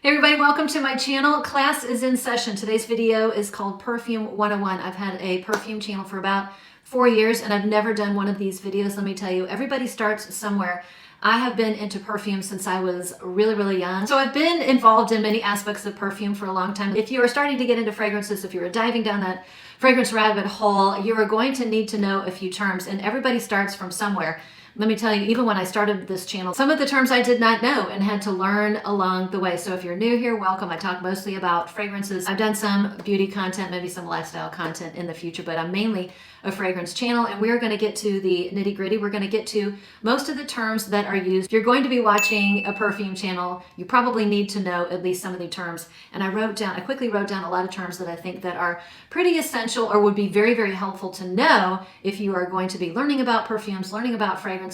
Hey everybody, welcome to my channel. Class is in session. Today's video is called Perfume 101. I've had a perfume channel for about 4 years and I've never done one of these videos. Let me tell you, everybody starts somewhere. I have been into perfume since I was really young. So I've been involved in many aspects of perfume for a long time. If you are starting to get into fragrances, if you are diving down that fragrance rabbit hole, you are going to need to know a few terms, and everybody starts from somewhere. Let me tell you, even when I started this channel, some of the terms I did not know and had to learn along the way. So if you're new here, welcome. I talk mostly about fragrances. I've done some beauty content, maybe some lifestyle content in the future, but I'm mainly a fragrance channel, and we're going to get to the nitty gritty. We're going to get to most of the terms that are used. If you're going to be watching a perfume channel, you probably need to know at least some of the terms. And I quickly wrote down a lot of terms that I think that are pretty essential or would be very helpful to know if you are going to be learning about perfumes, learning about fragrances,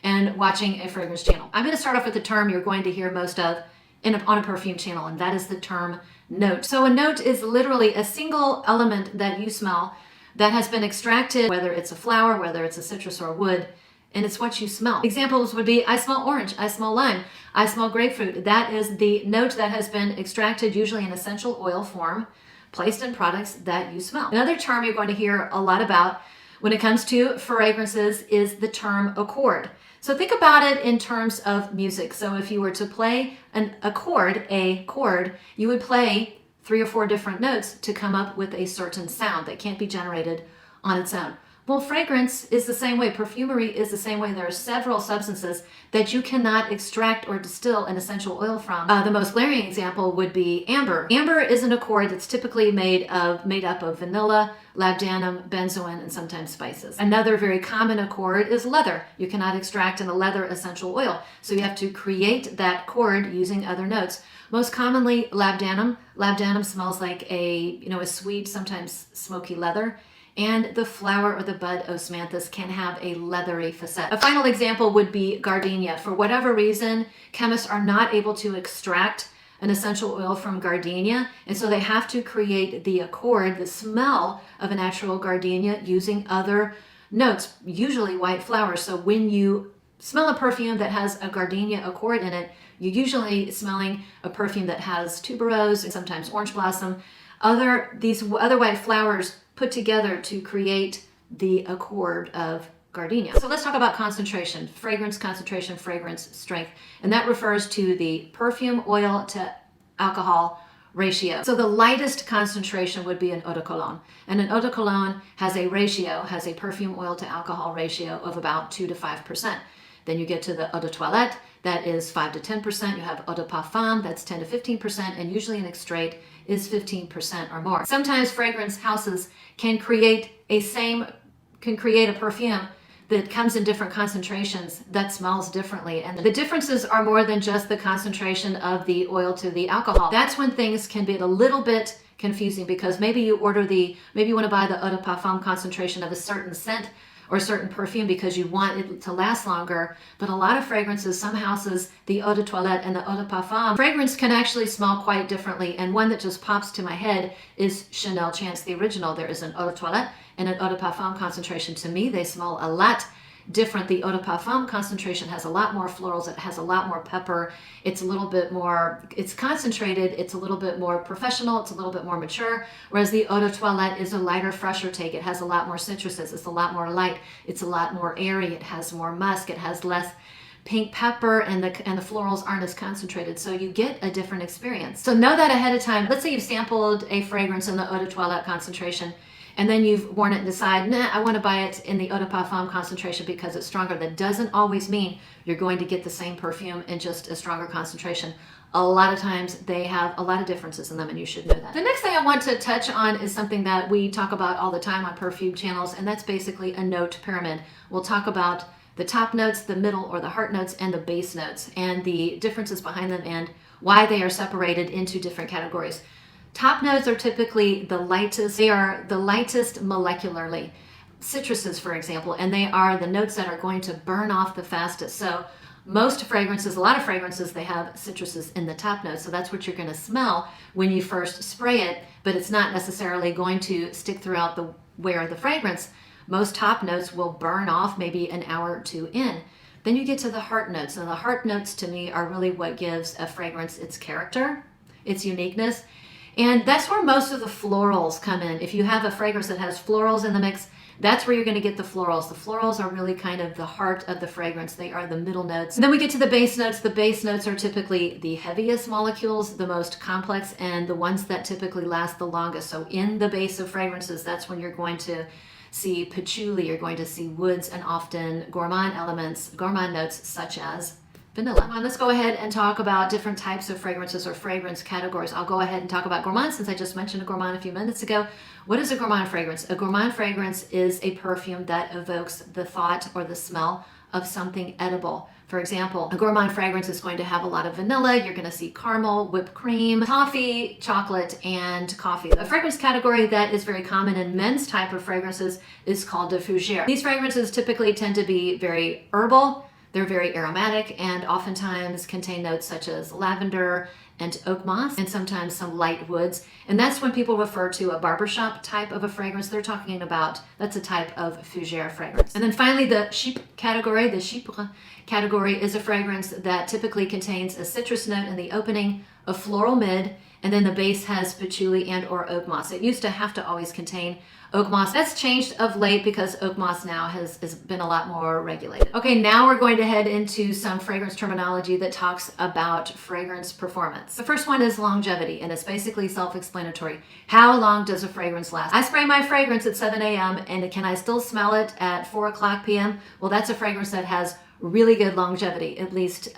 and watching a fragrance channel. I'm going to start off with the term you're going to hear most of on a perfume channel, and that is the term note. So a note is literally a single element that you smell that has been extracted, whether it's a flower, whether it's a citrus or wood, and it's what you smell. Examples would be, I smell orange, I smell lime, I smell grapefruit. That is the note that has been extracted, usually in essential oil form, placed in products that you smell. Another term you're going to hear a lot about when it comes to fragrances is the term accord. So think about it in terms of music. So if you were to play a chord, you would play 3 or 4 different notes to come up with a certain sound that can't be generated on its own. Well, fragrance is the same way. Perfumery is the same way. There are several substances that you cannot extract or distill an essential oil from. The most glaring example would be amber. Amber is an accord that's typically made up of vanilla, labdanum, benzoin, and sometimes spices. Another very common accord is leather. You cannot extract a leather essential oil, so you have to create that accord using other notes. Most commonly, labdanum. Labdanum smells like a sweet, sometimes smoky leather. And the flower or the bud osmanthus can have a leathery facet. A final example would be gardenia. For whatever reason, chemists are not able to extract an essential oil from gardenia, and so they have to create the accord, the smell of a natural gardenia, using other notes, usually white flowers. So when you smell a perfume that has a gardenia accord in it, you're usually smelling a perfume that has tuberose and sometimes orange blossom, these other white flowers put together to create the accord of gardenia. So let's talk about concentration, fragrance concentration, fragrance strength, and that refers to the perfume oil to alcohol ratio. So the lightest concentration would be an eau de cologne, and an eau de cologne has a perfume oil to alcohol ratio of about 2 to 5%. Then you get to the eau de toilette, that is 5 to 10%. You have eau de parfum, that's 10 to 15%, and usually an extrait is 15% or more. Sometimes fragrance houses can create a perfume that comes in different concentrations that smells differently. And the differences are more than just the concentration of the oil to the alcohol. That's when things can be a little bit confusing, because maybe you want to buy the eau de parfum concentration of a certain scent or a certain perfume because you want it to last longer. But a lot of fragrances, some houses, the eau de toilette and the eau de parfum, fragrance can actually smell quite differently. And one that just pops to my head is Chanel Chance, the original. There is an eau de toilette and an eau de parfum concentration. To me, they smell a lot different. The eau de parfum concentration has a lot more florals, it has a lot more pepper, it's a little bit more, it's concentrated, it's a little bit more professional, it's a little bit more mature, whereas the eau de toilette is a lighter, fresher take. It has a lot more citruses, it's a lot more light, it's a lot more airy, it has more musk, it has less pink pepper, and the florals aren't as concentrated, so you get a different experience. So know that ahead of time. Let's say you've sampled a fragrance in the eau de toilette concentration, and then you've worn it and decide, nah, I want to buy it in the eau de parfum concentration because it's stronger. That doesn't always mean you're going to get the same perfume in just a stronger concentration. A lot of times they have a lot of differences in them, and you should know that. The next thing I want to touch on is something that we talk about all the time on perfume channels, and that's basically a note pyramid. We'll talk about the top notes, the middle or the heart notes, and the base notes, and the differences behind them and why they are separated into different categories. Top notes are typically the lightest. They are the lightest molecularly. Citruses, for example, and they are the notes that are going to burn off the fastest. So most fragrances, a lot of fragrances, they have citruses in the top notes. So that's what you're going to smell when you first spray it, but it's not necessarily going to stick throughout the wear of the fragrance. Most top notes will burn off maybe an hour or 2 in. Then you get to the heart notes, and the heart notes to me are really what gives a fragrance its character. its uniqueness. And that's where most of the florals come in. If you have a fragrance that has florals in the mix, that's where you're going to get the florals. The florals are really kind of the heart of the fragrance. They are the middle notes. And then we get to the base notes. The base notes are typically the heaviest molecules, the most complex, and the ones that typically last the longest. So in the base of fragrances, that's when you're going to see patchouli, you're going to see woods, and often gourmand elements, gourmand notes such as vanilla. Let's go ahead and talk about different types of fragrances or fragrance categories. I'll go ahead and talk about gourmand since I just mentioned a gourmand a few minutes ago. What is a gourmand fragrance? A gourmand fragrance is a perfume that evokes the thought or the smell of something edible. For example, a gourmand fragrance is going to have a lot of vanilla. You're going to see caramel, whipped cream, toffee, chocolate, and coffee. A fragrance category that is very common in men's type of fragrances is called a fougere. These fragrances typically tend to be very herbal. They're very aromatic and oftentimes contain notes such as lavender and oak moss and sometimes some light woods. And that's when people refer to a barbershop type of a fragrance. They're talking about, that's a type of fougere fragrance. And then finally, the CHYPRE category. The CHYPRE category is a fragrance that typically contains a citrus note in the opening, a floral mid, and then the base has patchouli and or oak moss. It used to have to always contain oak moss. That's changed of late because oak moss now has been a lot more regulated. Okay, now we're going to head into some fragrance terminology that talks about fragrance performance. The first one is longevity, and it's basically self-explanatory. How long does a fragrance last? I spray my fragrance at 7 a.m. and can I still smell it at 4 o'clock p.m.? Well, that's a fragrance that has really good longevity, at least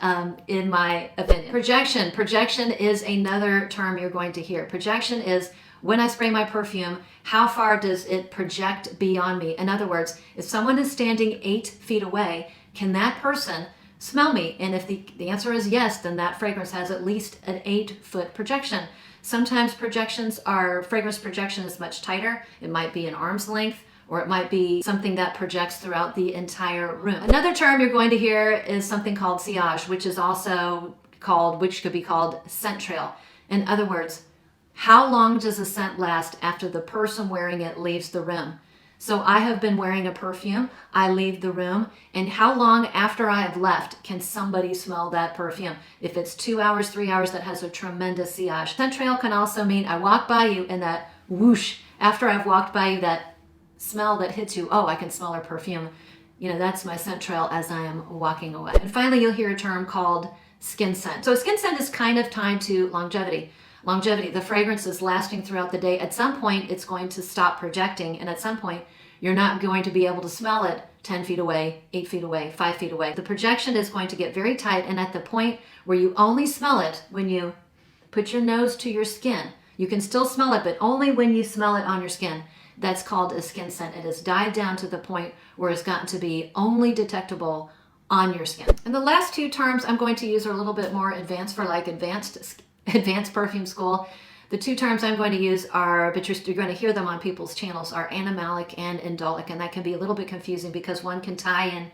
in my opinion. Projection. Projection is another term you're going to hear. Projection is when I spray my perfume, how far does it project beyond me? In other words, if someone is standing 8 feet away, can that person smell me? And if the answer is yes, then that fragrance has at least an 8-foot projection. Sometimes fragrance projection is much tighter. It might be an arm's length, or it might be something that projects throughout the entire room. Another term you're going to hear is something called sillage, which could be called scent trail. In other words, how long does a scent last after the person wearing it leaves the room? So I have been wearing a perfume, I leave the room, and how long after I have left can somebody smell that perfume? If it's 2 hours, 3 hours, that has a tremendous sillage. Scent trail can also mean I walk by you and that whoosh, after I've walked by you, that smell that hits you, oh, I can smell her perfume. You know, that's my scent trail as I am walking away. And finally, you'll hear a term called skin scent. So skin scent is kind of tied to longevity. Longevity, the fragrance is lasting throughout the day. At some point, it's going to stop projecting, and at some point, you're not going to be able to smell it 10 feet away, 8 feet away, 5 feet away. The projection is going to get very tight, and at the point where you only smell it when you put your nose to your skin, you can still smell it, but only when you smell it on your skin. That's called a skin scent. It has died down to the point where it's gotten to be only detectable on your skin. And the last two terms I'm going to use are a little bit more advanced for like advanced perfume school. The two terms I'm going to use are, but you're going to hear them on people's channels, are animalic and indolic, and that can be a little bit confusing because one can tie in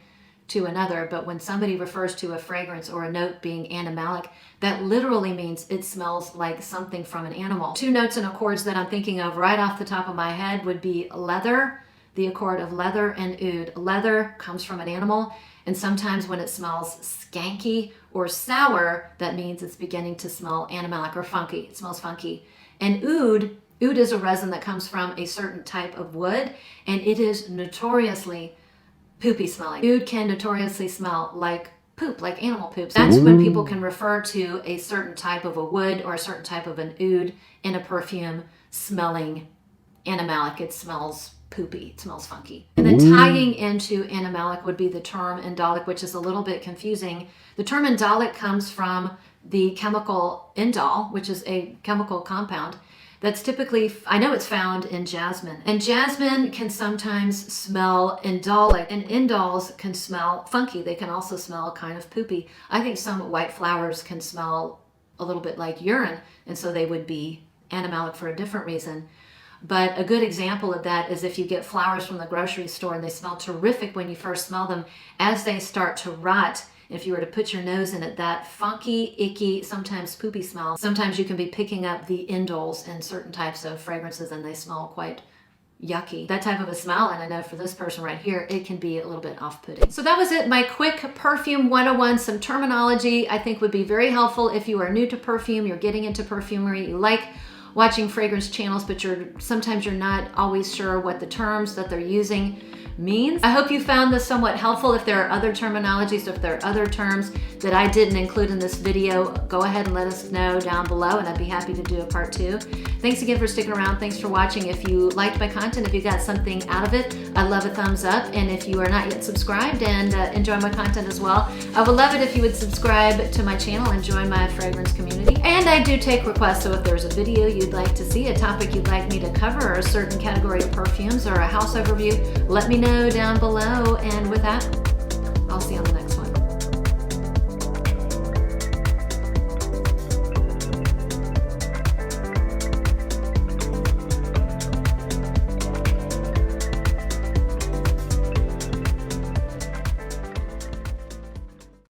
to another, but when somebody refers to a fragrance or a note being animalic, that literally means it smells like something from an animal. Two notes and accords that I'm thinking of right off the top of my head would be leather, the accord of leather, and oud. Leather comes from an animal, and sometimes when it smells skanky or sour, that means it's beginning to smell animalic or funky. It smells funky. And oud is a resin that comes from a certain type of wood, and it is notoriously poopy smelling. Oud can notoriously smell like poop, like animal poops. That's when people can refer to a certain type of a wood or a certain type of an oud in a perfume smelling animalic. It smells poopy, it smells funky. And then tying into animalic would be the term indolic, which is a little bit confusing. The term indolic comes from the chemical indol, which is a chemical compound that's typically, I know it's found in jasmine. And jasmine can sometimes smell indolic, and indols can smell funky. They can also smell kind of poopy. I think some white flowers can smell a little bit like urine, and so they would be animalic for a different reason. But a good example of that is if you get flowers from the grocery store and they smell terrific when you first smell them. As they start to rot, if you were to put your nose in it, that funky, icky, sometimes poopy smell, sometimes you can be picking up the indoles in certain types of fragrances and they smell quite yucky, that type of a smell. And I know for this person right here, it can be a little bit off-putting. So that was it, my quick perfume 101, some terminology I think would be very helpful if you are new to perfume, you're getting into perfumery, you like watching fragrance channels, but sometimes you're not always sure what the terms that they're using means. I hope you found this somewhat helpful. If there are other terminologies, if there are other terms that I didn't include in this video, go ahead and let us know down below, and I'd be happy to do a part 2. Thanks again for sticking around. Thanks for watching. If you liked my content, if you got something out of it, I'd love a thumbs up. And if you are not yet subscribed and enjoy my content as well, I would love it if you would subscribe to my channel and join my fragrance community. And I do take requests, so if there's a video you'd like to see, a topic you'd like me to cover, or a certain category of perfumes, or a house overview, let me know down below. And with that, I'll see you on the next